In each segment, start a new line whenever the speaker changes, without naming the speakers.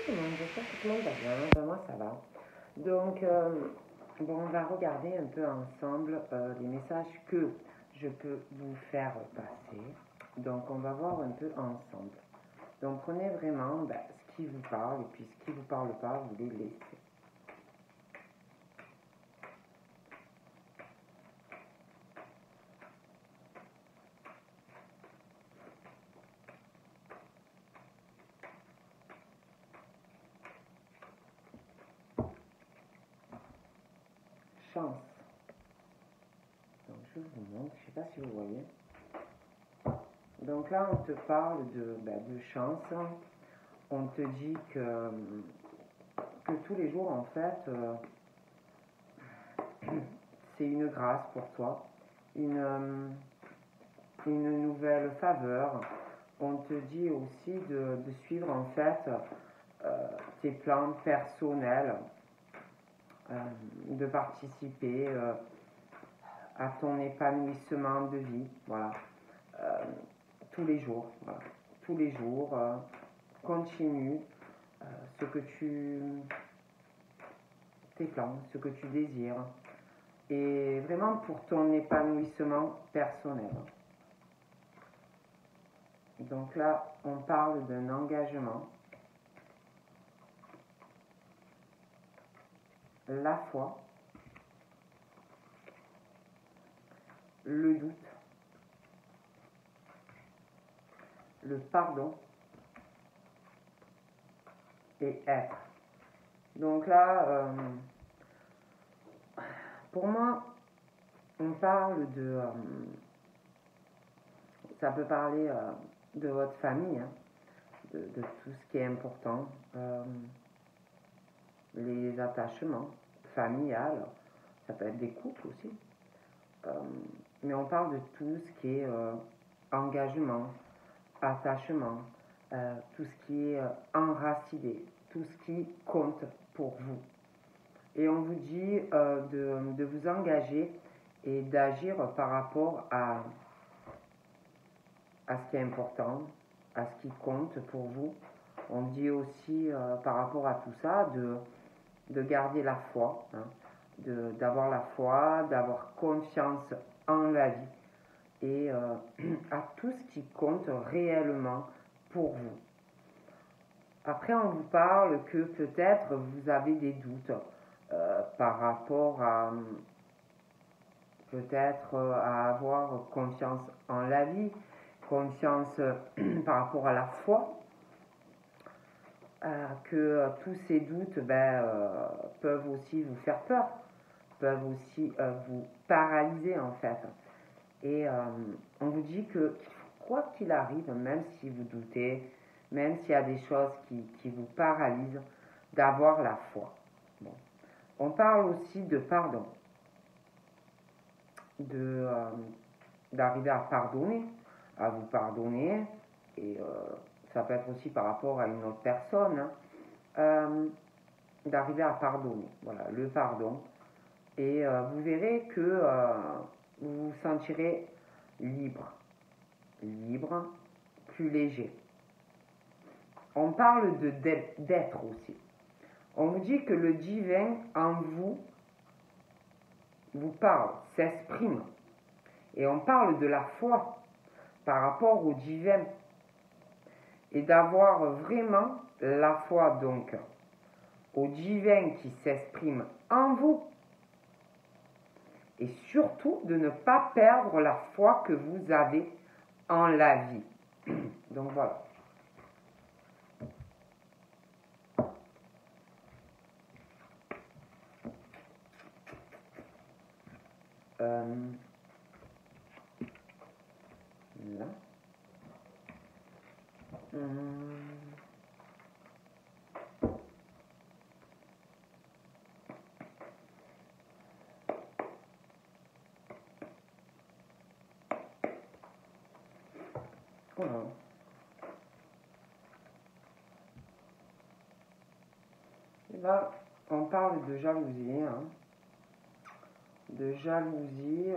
tout le monde, j'espère que tout le monde va bien, moi ça va. Donc, bon, on va regarder un peu ensemble les messages que je peux vous faire passer. Donc, on va voir un peu ensemble. Donc, prenez vraiment ce qui vous parle et puis ce qui ne vous parle pas, vous les laissez. Chance. Donc, je vous montre, je ne sais pas si vous voyez. Donc là, on te parle de chance. On te dit que tous les jours, en fait, c'est une grâce pour toi, une nouvelle faveur. On te dit aussi de suivre, en fait, tes plans personnels, de participer à ton épanouissement de vie, voilà, tous les jours, voilà. Tous les jours, continue ce que tes plans, ce que tu désires, et vraiment pour ton épanouissement personnel. Donc là, on parle d'un engagement, la foi, le doute, le pardon et être. Donc là, pour moi, on parle ça peut parler de votre famille, hein, de tout ce qui est important, les attachements familiales, ça peut être des couples aussi, mais on parle de tout ce qui est engagement, attachement, tout ce qui est enraciné, tout ce qui compte pour vous. Et on vous dit de vous engager et d'agir par rapport à ce qui est important, à ce qui compte pour vous. On dit aussi par rapport à tout ça de garder la foi, hein, d'avoir la foi, d'avoir confiance en la vie et à tout ce qui compte réellement pour vous. Après, on vous parle que peut-être vous avez des doutes par rapport à peut-être à avoir confiance en la vie, confiance par rapport à la foi, que tous ces doutes peuvent aussi vous faire peur, peuvent aussi vous paralyser en fait. Et on vous dit que quoi qu'il arrive, même si vous doutez, même s'il y a des choses qui vous paralysent, d'avoir la foi. Bon. On parle aussi de pardon, d'arriver à pardonner, à vous pardonner, et ça peut être aussi par rapport à une autre personne, hein, d'arriver à pardonner, voilà, le pardon. Et vous verrez que vous vous sentirez libre, plus léger. On parle d'être aussi. On vous dit que le divin en vous parle, s'exprime. Et on parle de la foi par rapport au divin. Et d'avoir vraiment la foi donc au divin qui s'exprime en vous. Et surtout de ne pas perdre la foi que vous avez en la vie. Donc voilà. Là. Voilà. Et là, on parle de jalousie, hein. De jalousie.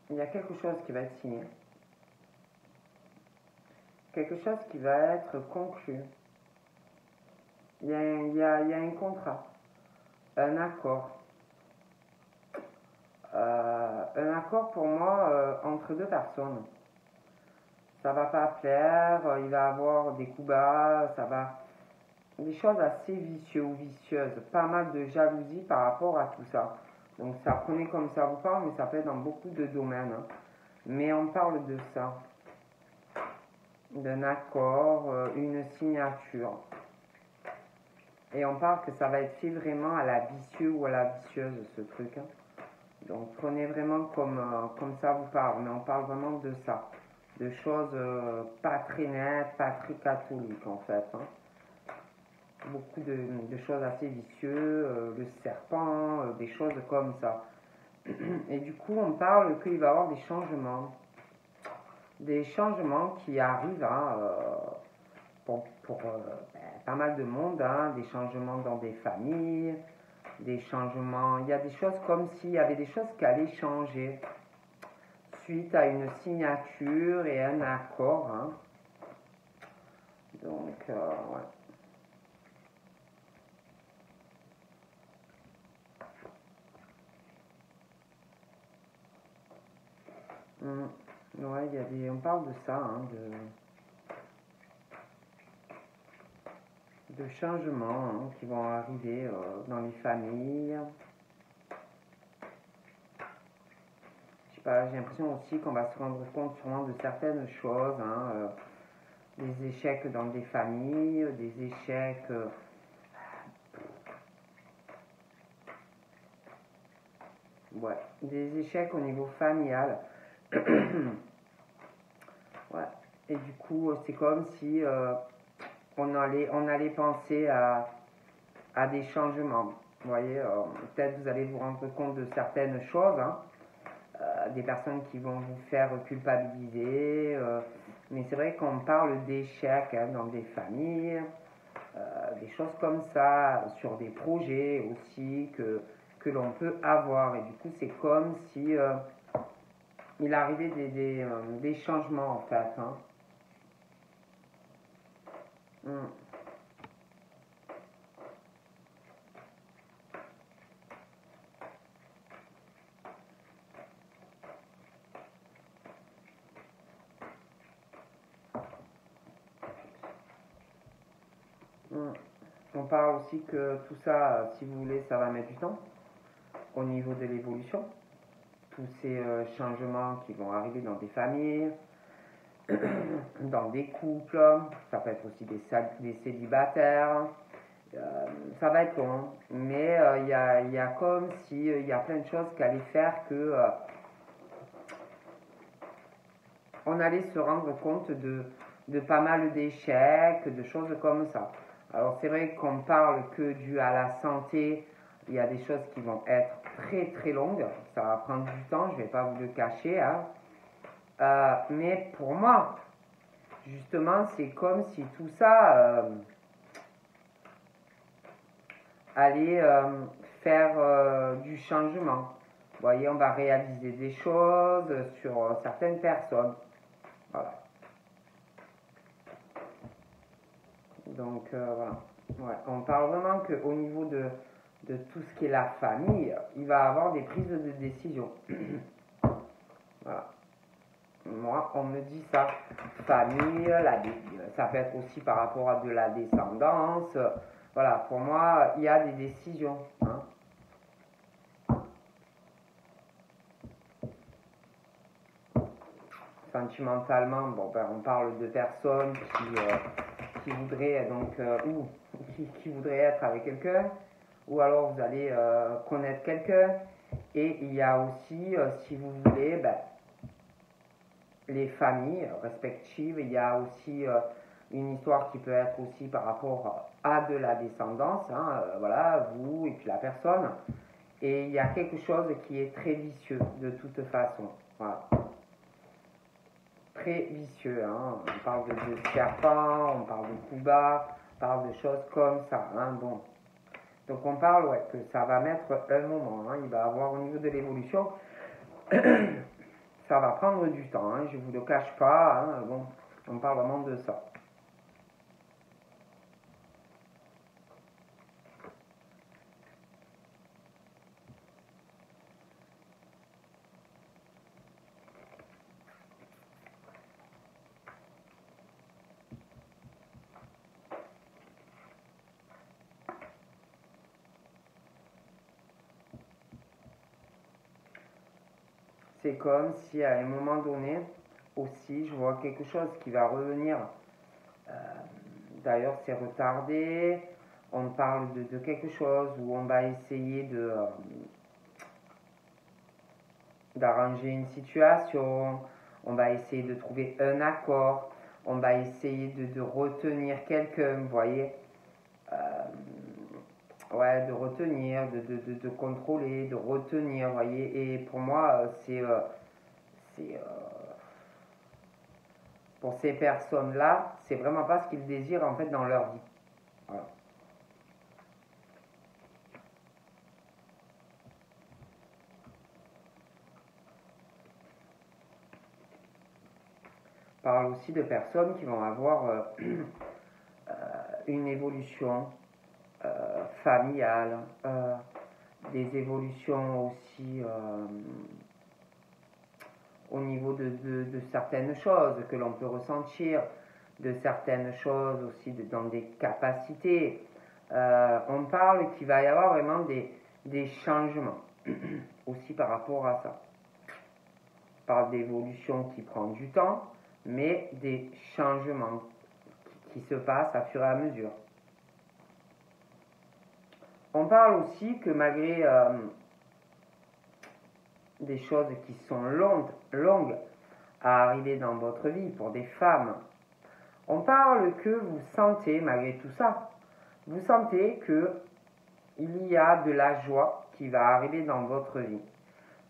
Il y a quelque chose qui va être signé. quelque chose qui va être conclu. Il y a un contrat, un accord. Un accord pour moi entre deux personnes. Ça va pas plaire, il va avoir des coups bas, ça va. Des choses assez vicieuses ou vicieuses, pas mal de jalousie par rapport à tout ça. Donc ça prenez comme ça vous parle, mais ça peut être dans beaucoup de domaines. Hein. Mais on parle de ça, d'un accord, une signature. Et on parle que ça va être fait vraiment à la vicieux ou à la vicieuse, ce truc. Hein. Donc prenez vraiment comme ça vous parle, mais on parle vraiment de ça. De choses pas très nettes, pas très catholiques en fait. Hein. Beaucoup de choses assez vicieuses, le serpent, des choses comme ça. Et du coup, on parle qu'il va y avoir des changements qui arrivent hein, pour pas mal de monde, hein, des changements dans des familles, des changements, il y a des choses comme s'il y avait des choses qui allaient changer suite à une signature et un accord. Hein. Donc, ouais. Ouais, on parle de ça, hein, de changements hein, qui vont arriver dans les familles. Je sais pas, j'ai l'impression aussi qu'on va se rendre compte sûrement de certaines choses, hein, des échecs dans des familles, des échecs. Ouais, des échecs au niveau familial. Ouais. Et du coup, c'est comme si on allait penser à des changements. Vous voyez, peut-être vous allez vous rendre compte de certaines choses, hein, des personnes qui vont vous faire culpabiliser. Mais c'est vrai qu'on parle d'échecs hein, dans des familles, des choses comme ça, sur des projets aussi que l'on peut avoir. Et du coup, c'est comme si il arrivait des changements en fait. Hein. On parle aussi que tout ça, si vous voulez, ça va mettre du temps au niveau de l'évolution. Tous ces changements qui vont arriver dans des familles, dans des couples, ça peut être aussi des célibataires. Ça va être long, mais il y a comme si il y a plein de choses qui allaient faire que on allait se rendre compte de pas mal d'échecs, de choses comme ça. Alors c'est vrai qu'on parle que dû à la santé, il y a des choses qui vont être très très longues, ça va prendre du temps, je ne vais pas vous le cacher. Hein. Mais pour moi, justement, c'est comme si tout ça allait faire du changement. Vous voyez, on va réaliser des choses sur certaines personnes. Voilà. Donc, voilà. Ouais. On parle vraiment qu'au niveau de tout ce qui est la famille, il va y avoir des prises de décision. Voilà. Moi, on me dit ça. Famille, ça peut être aussi par rapport à de la descendance. Voilà, pour moi, il y a des décisions. Hein. Sentimentalement, bon, ben, on parle de personnes qui voudraient donc ou qui voudraient être avec quelqu'un, ou alors vous allez connaître quelqu'un. Et il y a aussi, si vous voulez, ben, les familles respectives. Il y a aussi une histoire qui peut être aussi par rapport à de la descendance, hein, voilà, vous et puis la personne. Et il y a quelque chose qui est très vicieux de toute façon. Voilà. Très vicieux. Hein. On parle de serpent, on parle de coups bas, on parle de choses comme ça. Hein. Bon. Donc on parle ouais, que ça va mettre un moment. Hein. Il va avoir au niveau de l'évolution, ça va prendre du temps. Hein. Je ne vous le cache pas. Hein. Bon. On parle vraiment de ça. C'est comme si à un moment donné, aussi, je vois quelque chose qui va revenir. D'ailleurs, c'est retardé. On parle de quelque chose où on va essayer d'arranger une situation. On va essayer de trouver un accord. On va essayer de retenir quelqu'un, vous voyez. Ouais, de retenir, de contrôler, de retenir, vous voyez. Et pour moi, c'est pour ces personnes-là, c'est vraiment pas ce qu'ils désirent en fait dans leur vie. Voilà. On parle aussi de personnes qui vont avoir une évolution familiale, des évolutions aussi au niveau de certaines choses que l'on peut ressentir, de certaines choses aussi dans des capacités. On parle qu'il va y avoir vraiment des changements aussi par rapport à ça. On parle d'évolution qui prend du temps, mais des changements qui se passent à fur et à mesure. On parle aussi que malgré des choses qui sont longues à arriver dans votre vie pour des femmes, on parle que vous sentez, malgré tout ça, vous sentez que il y a de la joie qui va arriver dans votre vie.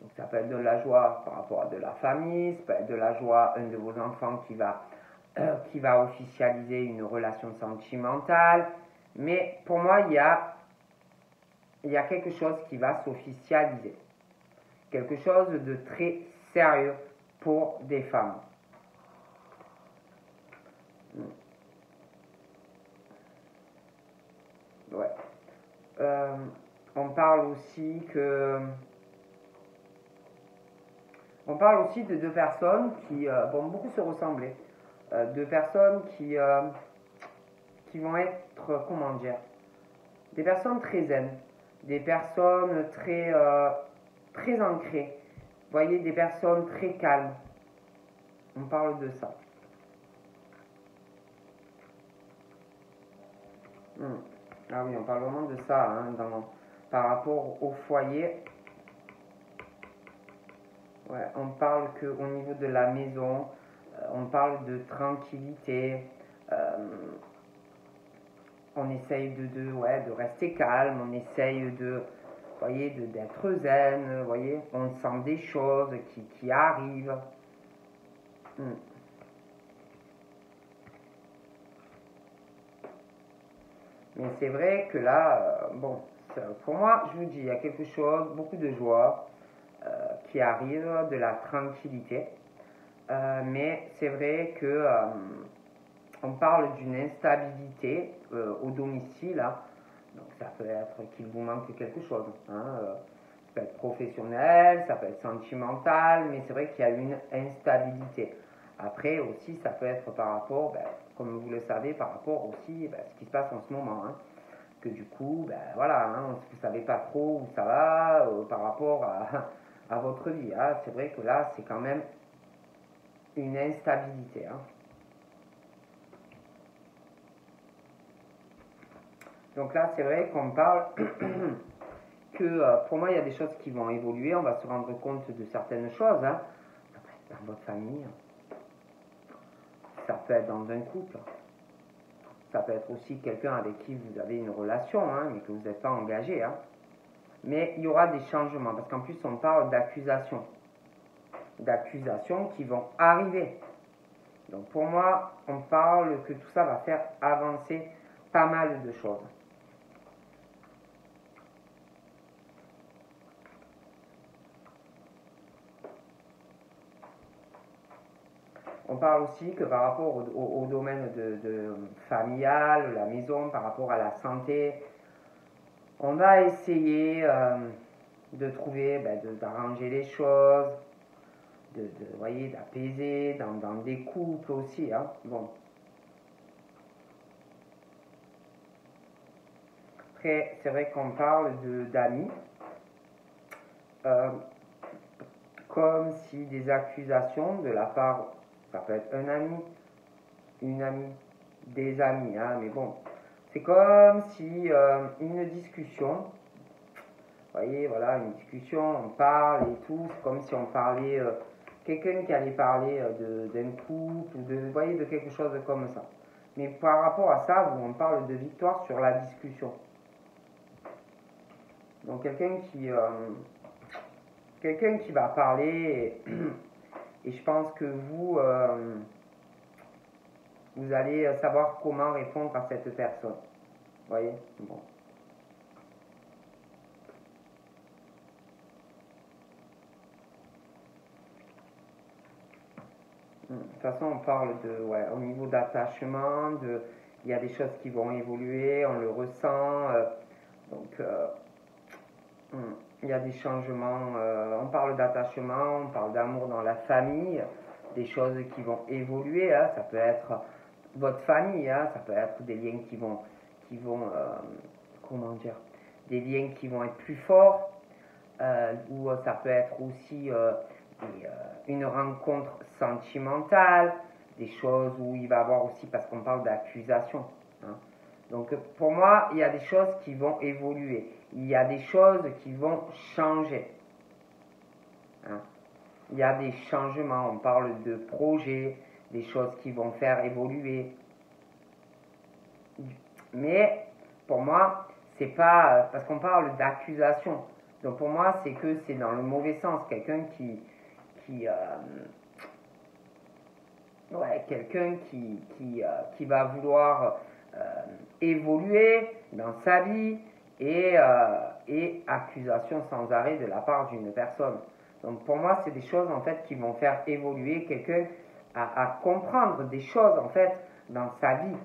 Donc ça peut être de la joie par rapport à de la famille, ça peut être de la joie, un de vos enfants qui va officialiser une relation sentimentale. Mais pour moi, il y a quelque chose qui va s'officialiser. Quelque chose de très sérieux pour des femmes. Ouais. On parle aussi de deux personnes qui vont beaucoup se ressembler. Deux personnes qui vont être, comment dire, des personnes très zen, des personnes très ancrées. Vous voyez, des personnes très calmes. On parle de ça. Ah oui, on parle vraiment de ça hein, par rapport au foyer. Ouais, on parle qu'au niveau de la maison, on parle de tranquillité. On essaye de rester calme, on essaye d'être zen, voyez, on sent des choses qui arrivent. Mais c'est vrai que là, bon, pour moi, je vous dis, il y a quelque chose, beaucoup de joie qui arrive, de la tranquillité. Mais c'est vrai que on parle d'une instabilité au domicile. Hein. Donc ça peut être qu'il vous manque quelque chose. Hein. Ça peut être professionnel, ça peut être sentimental, mais c'est vrai qu'il y a une instabilité. Après aussi, ça peut être par rapport, comme vous le savez, par rapport aussi à ce qui se passe en ce moment. Hein. Que du coup, voilà, hein, vous ne savez pas trop où ça va par rapport à votre vie. Hein. C'est vrai que là, c'est quand même une instabilité. Hein. Donc là, c'est vrai qu'on parle que pour moi, il y a des choses qui vont évoluer. On va se rendre compte de certaines choses. Hein. Ça peut être dans votre famille. Ça peut être dans un couple. Ça peut être aussi quelqu'un avec qui vous avez une relation, hein, mais que vous n'êtes pas engagé. Hein. Mais il y aura des changements, parce qu'en plus, on parle d'accusations. D'accusations qui vont arriver. Donc pour moi, on parle que tout ça va faire avancer pas mal de choses. On parle aussi que par rapport au domaine de familial, la maison, par rapport à la santé, on va essayer de trouver, d'arranger les choses, voyez, d'apaiser, dans des couples aussi. Hein. Bon. Après, c'est vrai qu'on parle d'amis, comme si des accusations de la part, ça peut être un ami, une amie, des amis, hein, mais bon, c'est comme si une discussion, vous voyez, voilà, une discussion, on parle et tout, c'est comme si on parlait, quelqu'un qui allait parler d'un couple, ou vous voyez, de quelque chose comme ça. Mais par rapport à ça, on parle de victoire sur la discussion. Donc quelqu'un qui va parler, et je pense que vous allez savoir comment répondre à cette personne. Vous voyez, bon. De toute façon, on parle au niveau d'attachement, il y a des choses qui vont évoluer, on le ressent, donc il y a des changements, on parle d'attachement, on parle d'amour dans la famille, des choses qui vont évoluer, hein, ça peut être votre famille, hein, ça peut être des liens qui vont comment dire, des liens qui vont être plus forts, ou ça peut être aussi une rencontre sentimentale, des choses où il va y avoir aussi, parce qu'on parle d'accusation. Hein. Donc pour moi, il y a des choses qui vont évoluer, il y a des choses qui vont changer. Hein. Il y a des changements, on parle de projets, des choses qui vont faire évoluer. Mais pour moi, c'est pas parce qu'on parle d'accusation. Donc pour moi, c'est que c'est dans le mauvais sens. Quelqu'un qui va vouloir évoluer dans sa vie et accusation sans arrêt de la part d'une personne. Donc pour moi, c'est des choses en fait qui vont faire évoluer quelqu'un à comprendre des choses en fait dans sa vie.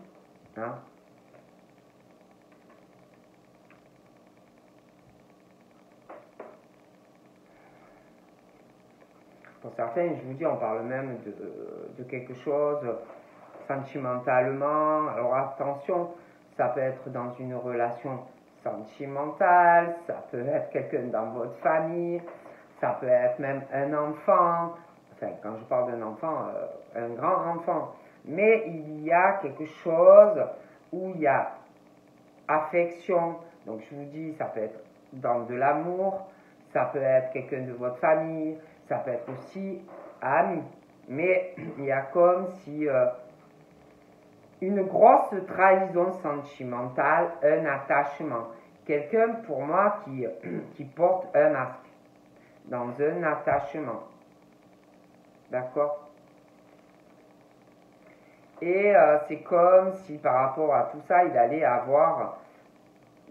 Hein. Pour certains, je vous dis, on parle même de quelque chose sentimentalement. Alors attention, ça peut être dans une relation sentimentale, ça peut être quelqu'un dans votre famille, ça peut être même un enfant. Enfin, quand je parle d'un enfant, un grand enfant. Mais il y a quelque chose où il y a affection. Donc je vous dis, ça peut être dans de l'amour, ça peut être quelqu'un de votre famille, ça peut être aussi ami. Mais il y a comme si une grosse trahison sentimentale, un attachement. Quelqu'un pour moi qui porte un masque dans un attachement. D'accord? Et c'est comme si par rapport à tout ça, il allait avoir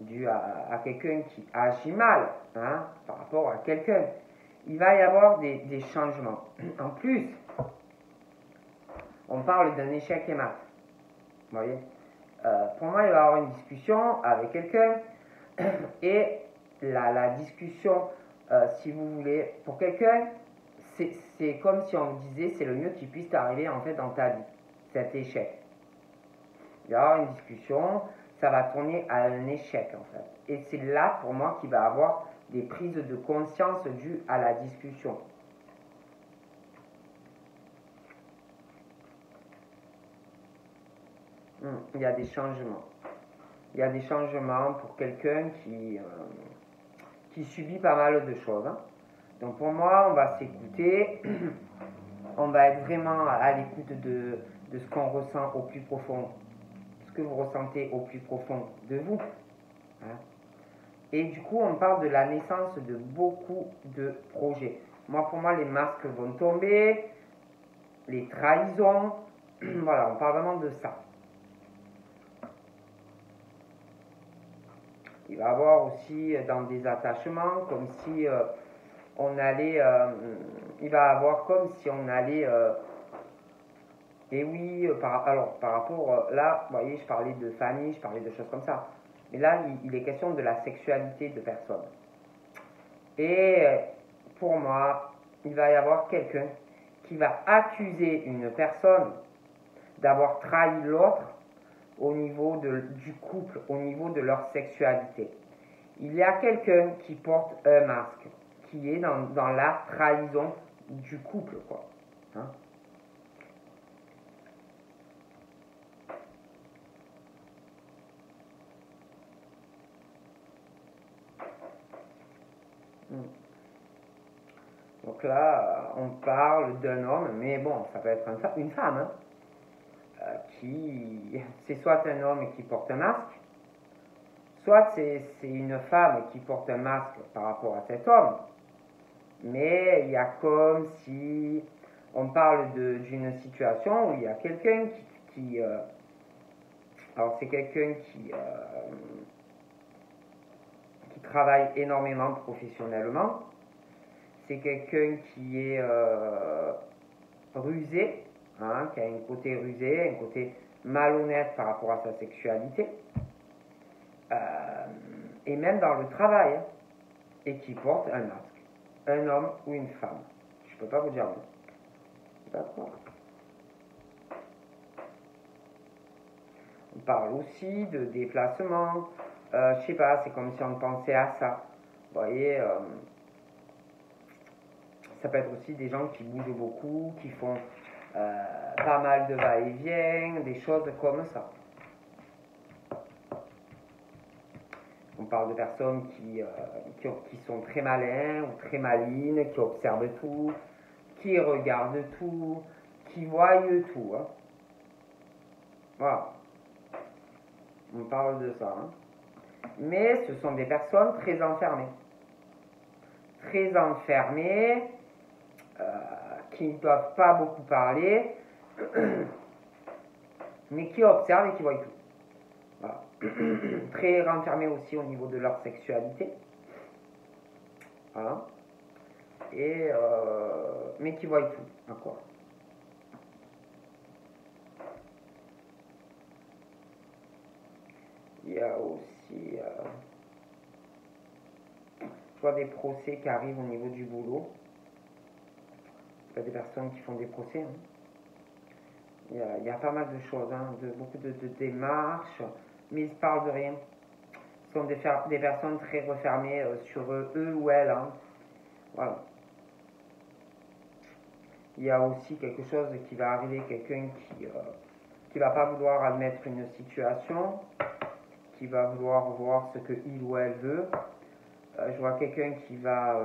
dû à quelqu'un qui agit mal, hein, par rapport à quelqu'un. Il va y avoir des changements. En plus, on parle d'un échec et mat. Vous voyez, pour moi, il va y avoir une discussion avec quelqu'un et la discussion, si vous voulez, pour quelqu'un, c'est comme si on vous disait c'est le mieux qui puisse t'arriver en fait dans ta vie, cet échec. Il va y avoir une discussion, ça va tourner à un échec en fait. Et c'est là pour moi qu'il va y avoir des prises de conscience dues à la discussion. Il y a des changements. Il y a des changements pour quelqu'un qui subit pas mal de choses. Hein. Donc pour moi, on va s'écouter, on va être vraiment à l'écoute de ce qu'on ressent au plus profond, ce que vous ressentez au plus profond de vous. Hein. Et du coup, on parle de la naissance de beaucoup de projets. Pour moi, les masques vont tomber, les trahisons, voilà, on parle vraiment de ça. Il va y avoir aussi dans des attachements, comme si on allait, il va y avoir comme si on allait Et oui, alors par rapport, là, vous voyez, je parlais de famille, je parlais de choses comme ça. Mais là, il est question de la sexualité de personnes. Et pour moi, il va y avoir quelqu'un qui va accuser une personne d'avoir trahi l'autre au niveau du couple, au niveau de leur sexualité. Il y a quelqu'un qui porte un masque, qui est dans la trahison du couple, quoi. Hein? Donc là, on parle d'un homme, mais bon, ça peut être une femme, hein, c'est soit un homme qui porte un masque, soit c'est une femme qui porte un masque par rapport à cet homme, mais il y a comme si on parle d'une situation où il y a quelqu'un alors c'est quelqu'un qui travaille énormément professionnellement, c'est quelqu'un qui est rusé, hein, qui a un côté rusé, un côté malhonnête par rapport à sa sexualité, et même dans le travail, hein, et qui porte un masque, un homme ou une femme. Je ne peux pas vous dire non. D'accord. On parle aussi de déplacement. Je sais pas, c'est comme si on pensait à ça. Vous voyez, ça peut être aussi des gens qui bougent beaucoup, qui font pas mal de va-et-vient, des choses comme ça. On parle de personnes qui sont très malins ou très malines, qui observent tout, qui regardent tout, qui voient tout. Hein. Voilà. On parle de ça. Hein. Mais ce sont des personnes très enfermées. Très enfermées, qui ne doivent pas beaucoup parler, mais qui observent et qui voient tout. Voilà. Très renfermés aussi au niveau de leur sexualité. Voilà. Et, mais qui voient tout. D'accord. Il y a aussi... je vois des procès qui arrivent au niveau du boulot. Il y a des personnes qui font des procès. Hein. Il y a pas mal de choses, hein, beaucoup de démarches, mais ils ne parlent de rien. Ce sont des personnes très refermées sur eux ou elles. Hein. Voilà. Il y a aussi quelque chose qui va arriver, quelqu'un qui va pas vouloir admettre une situation, qui va vouloir voir ce que il ou elle veut. Je vois quelqu'un qui va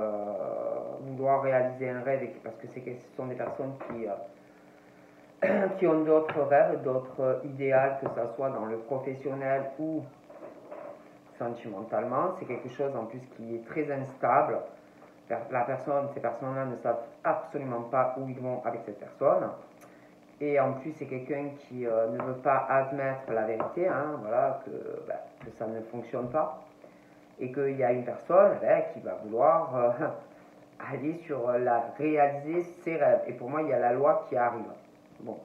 vouloir réaliser un rêve, parce que ce sont des personnes qui ont d'autres rêves, d'autres idéaux, que ce soit dans le professionnel ou sentimentalement. C'est quelque chose en plus qui est très instable. Ces personnes-là ne savent absolument pas où ils vont avec cette personne. Et en plus, c'est quelqu'un qui ne veut pas admettre la vérité, hein, voilà, que ça ne fonctionne pas. Et qu'il y a une personne qui va vouloir aller sur réaliser ses rêves. Et pour moi, il y a la loi qui arrive. Bon.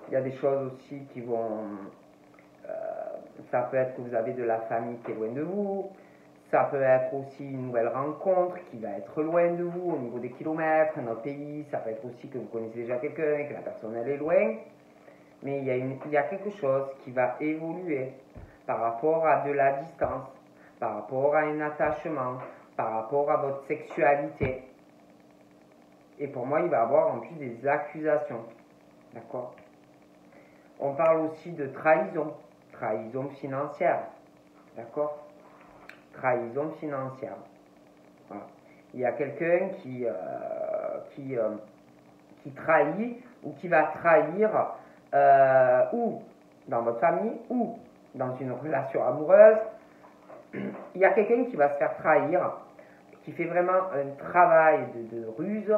Il y a des choses aussi qui vont... ça peut être que vous avez de la famille qui est loin de vous. Ça peut être aussi une nouvelle rencontre qui va être loin de vous au niveau des kilomètres, un autre pays. Ça peut être aussi que vous connaissez déjà quelqu'un et que la personne elle est loin. Mais il y a quelque chose qui va évoluer par rapport à de la distance, par rapport à un attachement, par rapport à votre sexualité. Et pour moi, il va y avoir en plus des accusations. D'accord? On parle aussi de trahison, trahison financière. D'accord? Trahison financière. Voilà. Il y a quelqu'un qui trahit ou qui va trahir ou dans votre famille ou dans une relation amoureuse. Il y a quelqu'un qui va se faire trahir, qui fait vraiment un travail de ruse,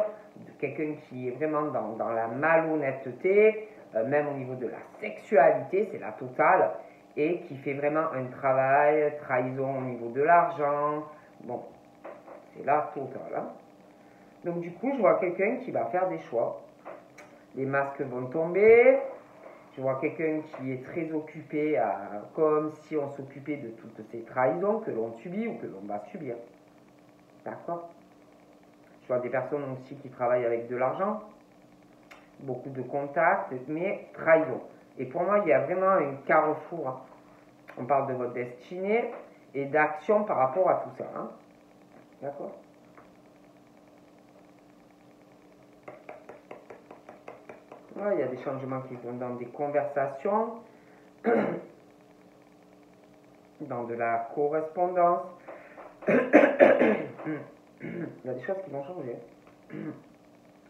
quelqu'un qui est vraiment dans la malhonnêteté, même au niveau de la sexualité, c'est la totale, et qui fait vraiment un travail, trahison au niveau de l'argent, bon, c'est la totale. Hein. Donc du coup, je vois quelqu'un qui va faire des choix. Les masques vont tomber. Je vois quelqu'un qui est très occupé, comme si on s'occupait de toutes ces trahisons que l'on subit ou que l'on va subir. D'accord? Je vois des personnes aussi qui travaillent avec de l'argent, beaucoup de contacts, mais trahison. Et pour moi, il y a vraiment un carrefour, hein. On parle de votre destinée et d'action par rapport à tout ça, hein. D'accord? Ouais, il y a des changements qui vont dans des conversations, dans de la correspondance. Il y a des choses qui vont changer.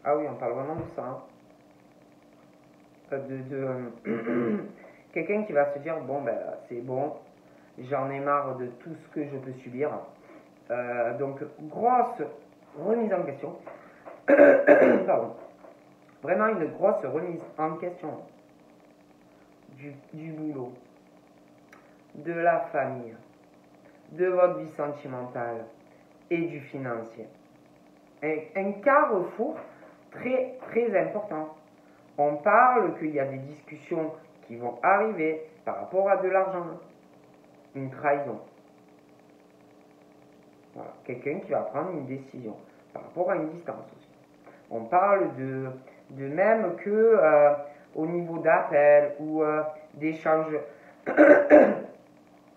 Ah oui, on parle vraiment de ça, hein. Quelqu'un qui va se dire, bon, ben, c'est bon, j'en ai marre de tout ce que je peux subir. Donc, grosse remise en question. Pardon. Vraiment une grosse remise en question du boulot, de la famille, de votre vie sentimentale et du financier. Un carrefour très très important. On parle qu'il y a des discussions qui vont arriver par rapport à de l'argent, une trahison. Voilà. Quelqu'un qui va prendre une décision par rapport à une distance aussi. On parle de même que au niveau d'appels ou d'échanges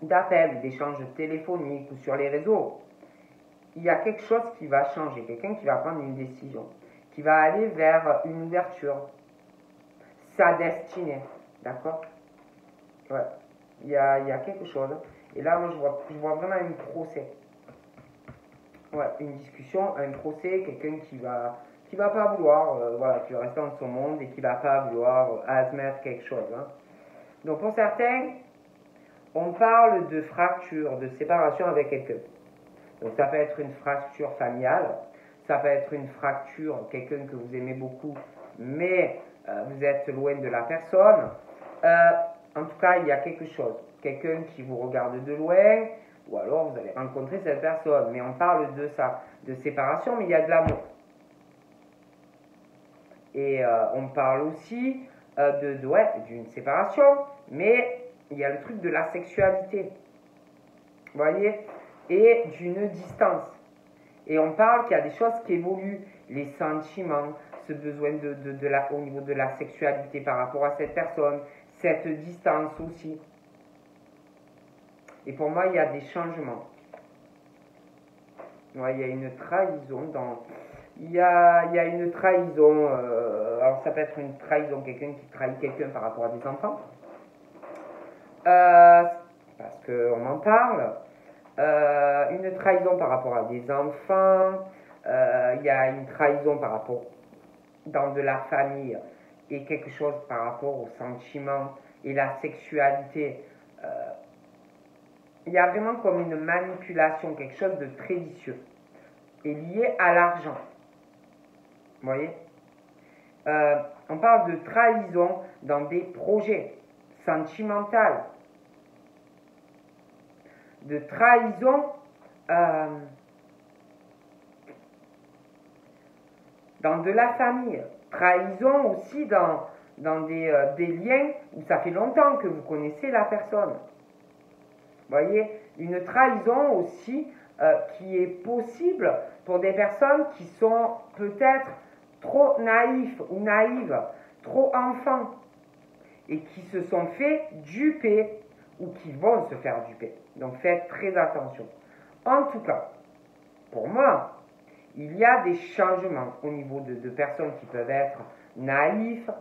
d'appels, d'échanges téléphoniques ou sur les réseaux. Il y a quelque chose qui va changer, quelqu'un qui va prendre une décision, qui va aller vers une ouverture, sa destinée, d'accord? Ouais, il y a quelque chose. Et là, moi, je vois vraiment un procès. Ouais, une discussion, un procès, quelqu'un qui va pas vouloir, voilà, qui va rester dans son monde et qui va pas vouloir admettre quelque chose, hein. Donc, pour certains, on parle de fracture, de séparation avec quelqu'un. Donc, ça peut être une fracture familiale, ça peut être une fracture, quelqu'un que vous aimez beaucoup, mais vous êtes loin de la personne. En tout cas, il y a quelque chose. Quelqu'un qui vous regarde de loin, ou alors vous allez rencontrer cette personne. Mais on parle de ça, de séparation, mais il y a de l'amour. Et on parle aussi d'une séparation, mais il y a le truc de la sexualité. Vous voyez? Et d'une distance. Et on parle qu'il y a des choses qui évoluent, les sentiments, ce besoin au niveau de la sexualité par rapport à cette personne, cette distance aussi. Et pour moi, il y a des changements. Ouais, il y a une trahison dans... Il y a une trahison, alors ça peut être une trahison, quelqu'un qui trahit quelqu'un par rapport à des enfants. Parce qu'on en parle. Une trahison par rapport à des enfants. Il y a une trahison par rapport dans de la famille et quelque chose par rapport aux sentiments et la sexualité. Il y a vraiment comme une manipulation, quelque chose de très vicieux et lié à l'argent. Vous voyez? On parle de trahison dans des projets sentimentaux, de trahison dans de la famille, trahison aussi dans des liens où ça fait longtemps que vous connaissez la personne. Vous voyez, une trahison aussi qui est possible pour des personnes qui sont peut-être trop naïfs ou naïves, trop enfants, et qui se sont fait duper ou qui vont se faire duper. Donc faites très attention. En tout cas, pour moi, il y a des changements au niveau de personnes qui peuvent être naïves,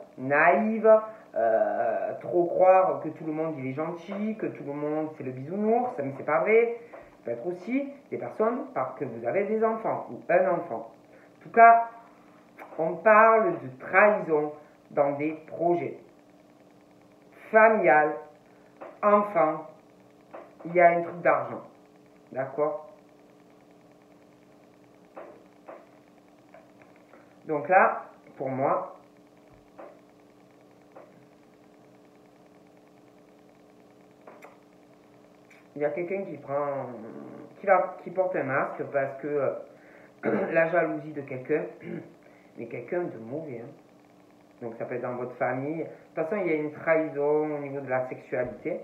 trop croire que tout le monde il est gentil, que tout le monde c'est le bisounours, mais c'est pas vrai. Ça peut être aussi des personnes parce que vous avez des enfants ou un enfant. En tout cas, on parle de trahison dans des projets familial, enfant, il y a un truc d'argent. D'accord? Donc là, pour moi, il y a quelqu'un qui porte un masque parce que la jalousie de quelqu'un, mais quelqu'un de mauvais. Hein. Donc ça peut être dans votre famille. De toute façon, il y a une trahison au niveau de la sexualité.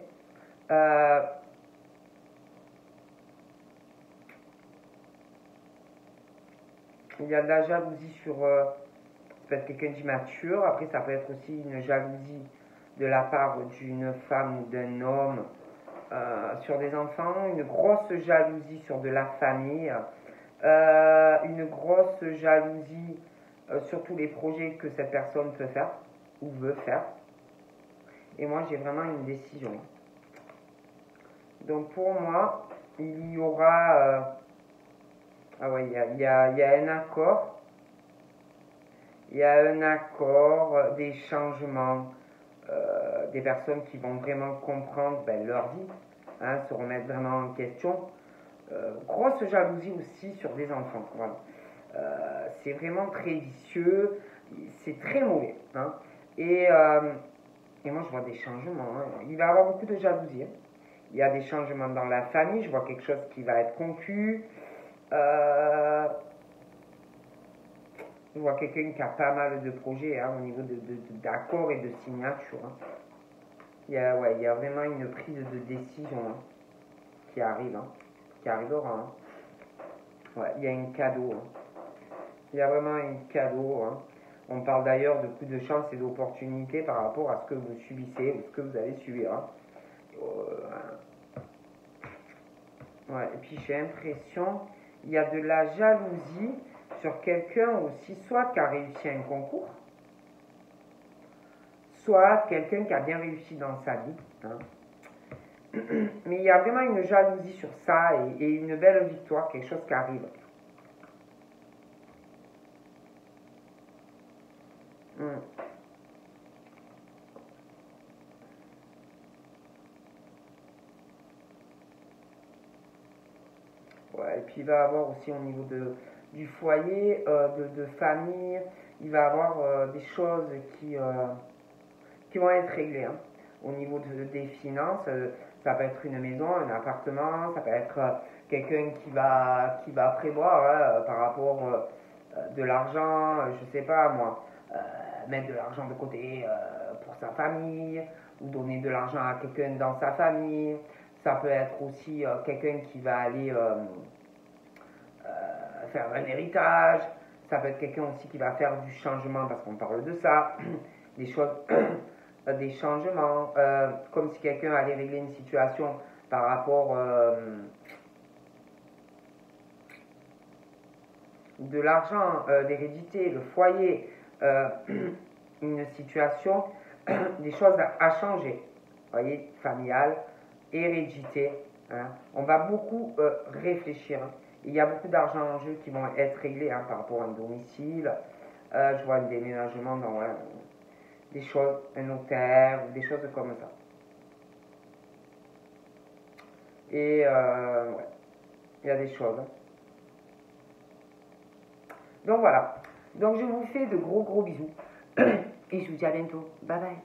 Il y a de la jalousie sur ça peut être quelqu'un d'immature. Après, ça peut être aussi une jalousie de la part d'une femme ou d'un homme sur des enfants. Une grosse jalousie sur de la famille. Une grosse jalousie sur tous les projets que cette personne peut faire ou veut faire. Et moi, j'ai vraiment une décision. Donc pour moi, il y aura... ah ouais, il y a un accord. Il y a un accord, des changements, des personnes qui vont vraiment comprendre leur vie, hein, se remettre vraiment en question. Grosse jalousie aussi sur des enfants. Voilà. C'est vraiment très vicieux, c'est très mauvais. Hein. Et moi, je vois des changements. Hein. Il va y avoir beaucoup de jalousie. Hein. Il y a des changements dans la famille. Je vois quelque chose qui va être conclu. Je vois quelqu'un qui a pas mal de projets hein, au niveau d'accords et de signatures. Hein. Il y a vraiment une prise de décision hein, qui arrive. Hein, qui arrivera. Hein. Ouais, il y a un cadeau. Hein. Il y a vraiment un cadeau. Hein. On parle d'ailleurs de coups de chance et d'opportunités par rapport à ce que vous subissez ou ce que vous allez subir. Hein. Ouais, et puis j'ai l'impression, il y a de la jalousie sur quelqu'un aussi, soit qui a réussi un concours, soit quelqu'un qui a bien réussi dans sa vie. Hein. Mais il y a vraiment une jalousie sur ça et une belle victoire, quelque chose qui arrive. Ouais, et puis il va y avoir aussi au niveau du foyer, de famille, il va y avoir des choses qui vont être réglées. Hein. Au niveau des finances, ça peut être une maison, un appartement, ça peut être quelqu'un qui va prévoir par rapport de l'argent, je sais pas moi, mettre de l'argent de côté pour sa famille, ou donner de l'argent à quelqu'un dans sa famille. Ça peut être aussi quelqu'un qui va aller faire un héritage. Ça peut être quelqu'un aussi qui va faire du changement, parce qu'on parle de ça, des choses, des changements, comme si quelqu'un allait régler une situation par rapport de l'argent, d'hérédité, le foyer, une situation, des choses à changer, voyez, familiale, hérédité. Hein. On va beaucoup réfléchir. Hein. Il y a beaucoup d'argent en jeu qui vont être réglés hein, par rapport à un domicile. Je vois un déménagement dans des choses, un notaire, des choses comme ça. Et ouais, il y a des choses. Hein. Donc voilà. Donc je vous fais de gros bisous. Et je vous dis à bientôt. Bye bye.